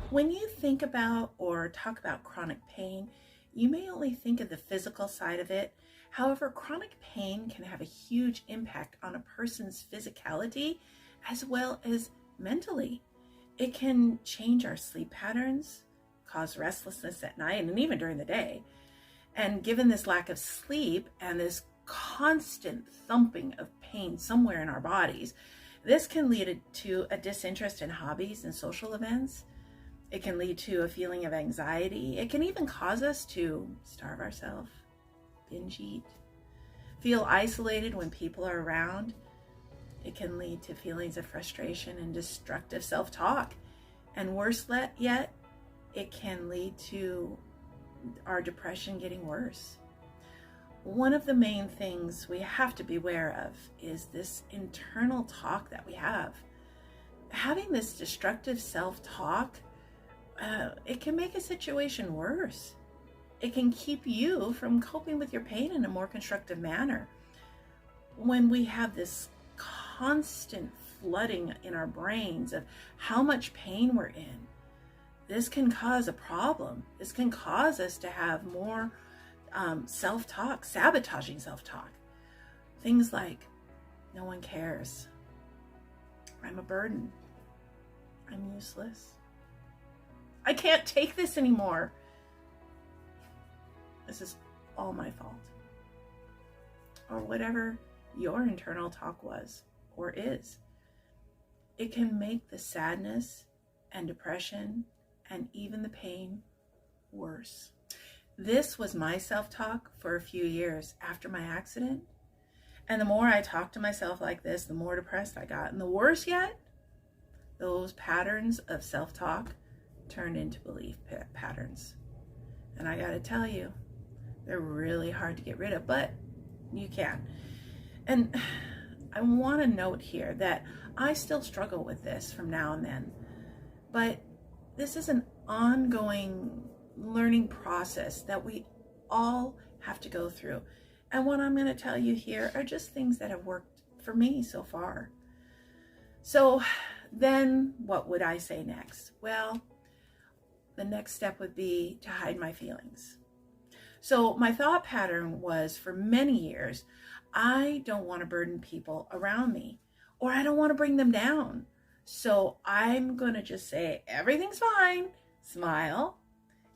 When you think about or talk about chronic pain, you may only think of the physical side of it. However, chronic pain can have a huge impact on a person's physicality as well as mentally. It can change our sleep patterns, cause restlessness at night and even during the day. And given this lack of sleep and this constant thumping of pain somewhere in our bodies, this can lead to a disinterest in hobbies and social events. It can lead to a feeling of anxiety. It can even cause us to starve ourselves, binge eat, feel isolated when people are around. It can lead to feelings of frustration and destructive self-talk. And worse yet, it can lead to our depression getting worse. One of the main things we have to be aware of is this internal talk that we have. Having this destructive self-talk, it can make a situation worse. It can keep you from coping with your pain in a more constructive manner. When we have this constant flooding in our brains of how much pain we're in, this can cause a problem. This can cause us to have more self-talk, sabotaging self-talk. Things like, no one cares. I'm a burden. I'm useless. I can't take this anymore. This is all my fault. Or whatever your internal talk was or is. It can make the sadness and depression and even the pain worse. This was my self-talk for a few years after my accident. And the more I talked to myself like this, the more depressed I got. And the worse yet, those patterns of self-talk turned into belief patterns. And I gotta tell you, they're really hard to get rid of, but you can. And I want to note here that I still struggle with this from now and then, but this is an ongoing learning process that we all have to go through. And what I'm going to tell you here are just things that have worked for me so far. So then what would I say next? Well, the next step would be to hide my feelings. So my thought pattern was, for many years, I don't want to burden people around me, or I don't want to bring them down. So I'm going to just say, everything's fine, smile,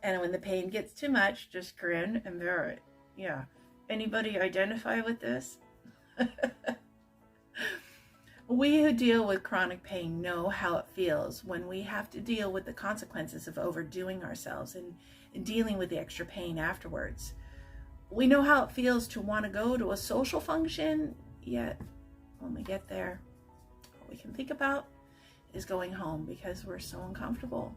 and when the pain gets too much, just grin and bear it. Yeah. Anybody identify with this? We who deal with chronic pain know how it feels when we have to deal with the consequences of overdoing ourselves and dealing with the extra pain afterwards. We know how it feels to want to go to a social function, yet when we get there, all we can think about is going home because we're so uncomfortable.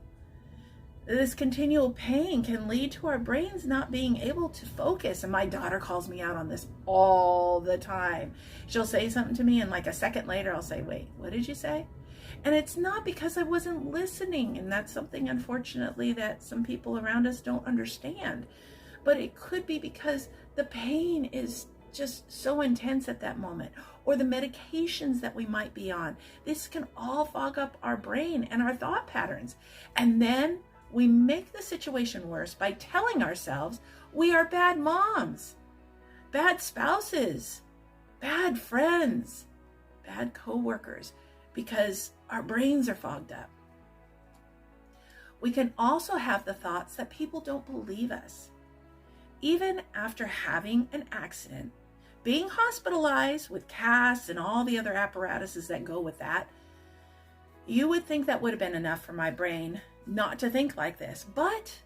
This continual pain can lead to our brains not being able to focus. And my daughter calls me out on this all the time. She'll say something to me and like a second later, I'll say, wait, what did you say? And it's not because I wasn't listening. And that's something, unfortunately, that some people around us don't understand. But it could be because the pain is just so intense at that moment, or the medications that we might be on. This can all fog up our brain and our thought patterns. And then we make the situation worse by telling ourselves we are bad moms, bad spouses, bad friends, bad coworkers, because our brains are fogged up. We can also have the thoughts that people don't believe us. Even after having an accident, being hospitalized with casts and all the other apparatuses that go with that, you would think that would have been enough for my brain not to think like this. But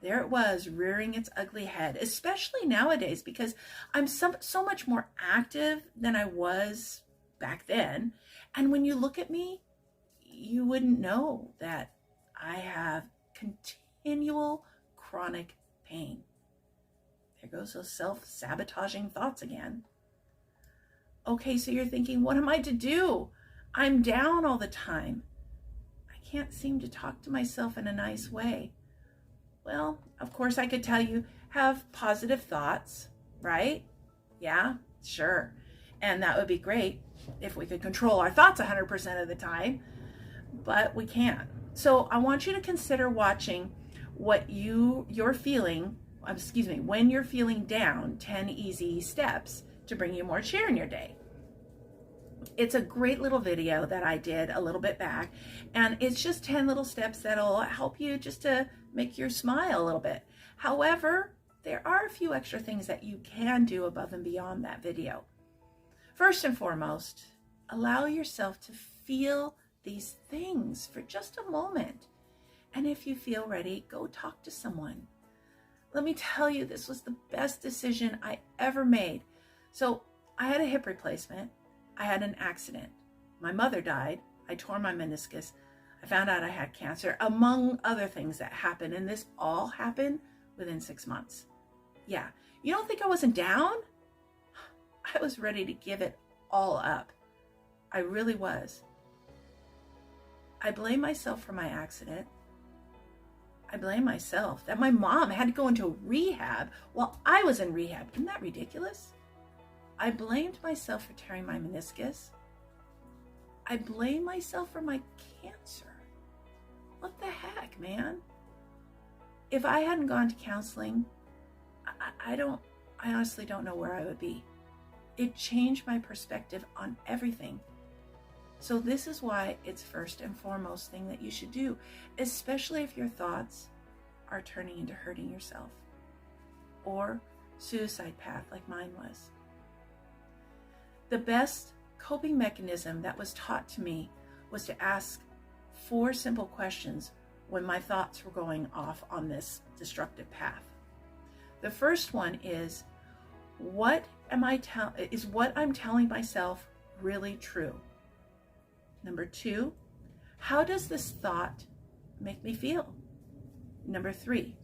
there it was, rearing its ugly head, especially nowadays, because I'm so much more active than I was back then. And when you look at me, you wouldn't know that I have continual chronic pain. There goes those self-sabotaging thoughts again. Okay, so you're thinking, what am I to do? I'm down all the time. I can't seem to talk to myself in a nice way. Well, of course I could tell you, have positive thoughts, right? Yeah, sure. And that would be great if we could control our thoughts 100% of the time, but we can't. So I want you to consider watching what you're feeling, when you're feeling down, 10 easy steps to bring you more cheer in your day. It's a great little video that I did a little bit back, and it's just 10 little steps that'll help you just to make you smile a little bit. However, there are a few extra things that you can do above and beyond that video. First and foremost, allow yourself to feel these things for just a moment. And if you feel ready, go talk to someone. Let me tell you, this was the best decision I ever made. So I had a hip replacement. I had an accident. My mother died. I tore my meniscus. I found out I had cancer, among other things that happened. And this all happened within 6 months. Yeah. You don't think I wasn't down? I was ready to give it all up. I really was. I blame myself for my accident. I blame myself that my mom had to go into rehab while I was in rehab. Isn't that ridiculous? I blamed myself for tearing my meniscus. I blame myself for my cancer. What the heck, man? If I hadn't gone to counseling, I honestly don't know where I would be. It changed my perspective on everything. So this is why it's first and foremost thing that you should do, especially if your thoughts are turning into hurting yourself or suicide path like mine was. The best coping mechanism that was taught to me was to ask 4 simple questions when my thoughts were going off on this destructive path. The first one is, what I'm telling myself really true? Number 2, how does this thought make me feel? Number 3,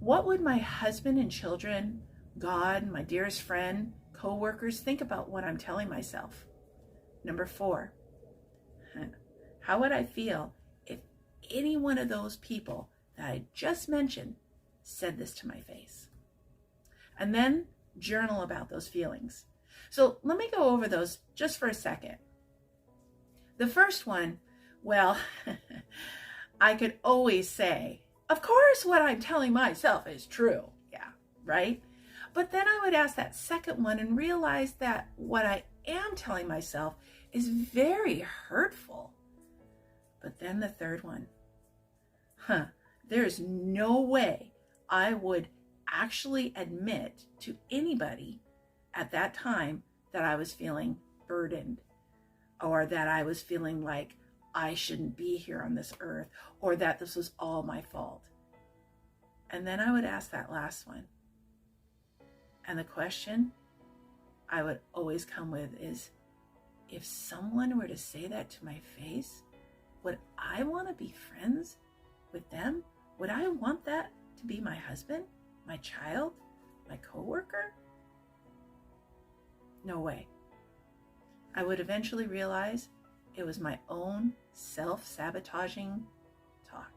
what would my husband and children, God, my dearest friend, co-workers think about what I'm telling myself? Number 4, how would I feel if any one of those people that I just mentioned said this to my face? And then journal about those feelings. So let me go over those just for a second. The first one, well, I could always say, of course what I'm telling myself is true. Yeah, right? But then I would ask that second one and realize that what I am telling myself is very hurtful. But then the third one, there's no way I would actually admit to anybody at that time that I was feeling burdened, or that I was feeling like I shouldn't be here on this earth, or that this was all my fault. And then I would ask that last one. And the question I would always come with is, if someone were to say that to my face, would I want to be friends with them? Would I want that to be my husband, my child, my coworker? No way. I would eventually realize it was my own self-sabotaging talk.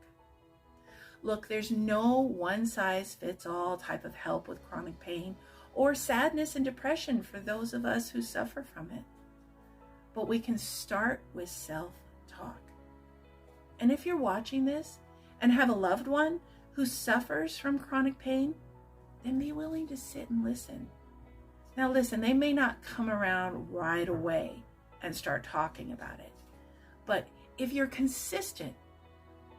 Look, there's no one-size-fits-all type of help with chronic pain or sadness and depression for those of us who suffer from it. But we can start with self-talk. And if you're watching this and have a loved one who suffers from chronic pain, then be willing to sit and listen. Now listen, they may not come around right away and start talking about it. But if you're consistent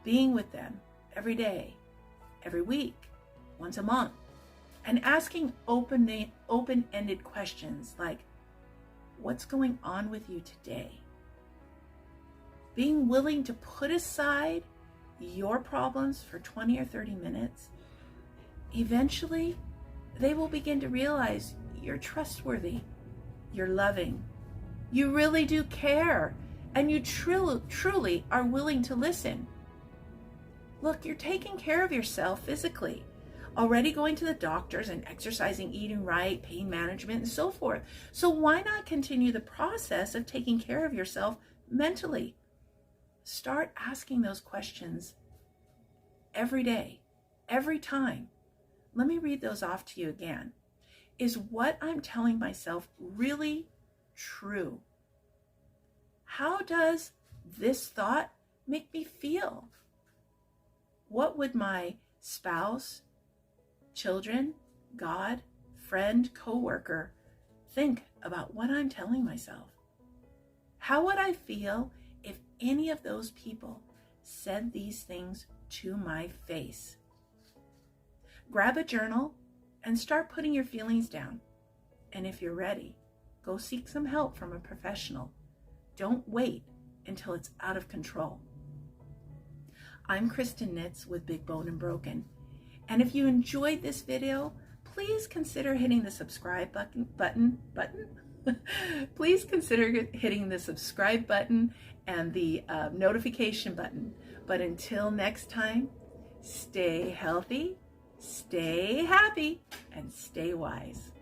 being with them every day, every week, once a month, and asking open-ended questions like, what's going on with you today? Being willing to put aside your problems for 20 or 30 minutes, eventually they will begin to realize you're trustworthy, you're loving, you really do care, and you truly are willing to listen. Look, you're taking care of yourself physically, already going to the doctors and exercising, eating right, pain management, and so forth. So why not continue the process of taking care of yourself mentally? Start asking those questions every day, every time. Let me read those off to you again. Is what I'm telling myself really true? How does this thought make me feel? What would my spouse, children, God, friend, coworker think about what I'm telling myself? How would I feel if any of those people said these things to my face? Grab a journal and start putting your feelings down. And if you're ready, go seek some help from a professional. Don't wait until it's out of control. I'm Kristen Nitz with Big Bone and Broken. And if you enjoyed this video, please consider hitting the subscribe button. Please consider hitting the subscribe button and the notification button. But until next time, stay healthy, stay happy, and stay wise.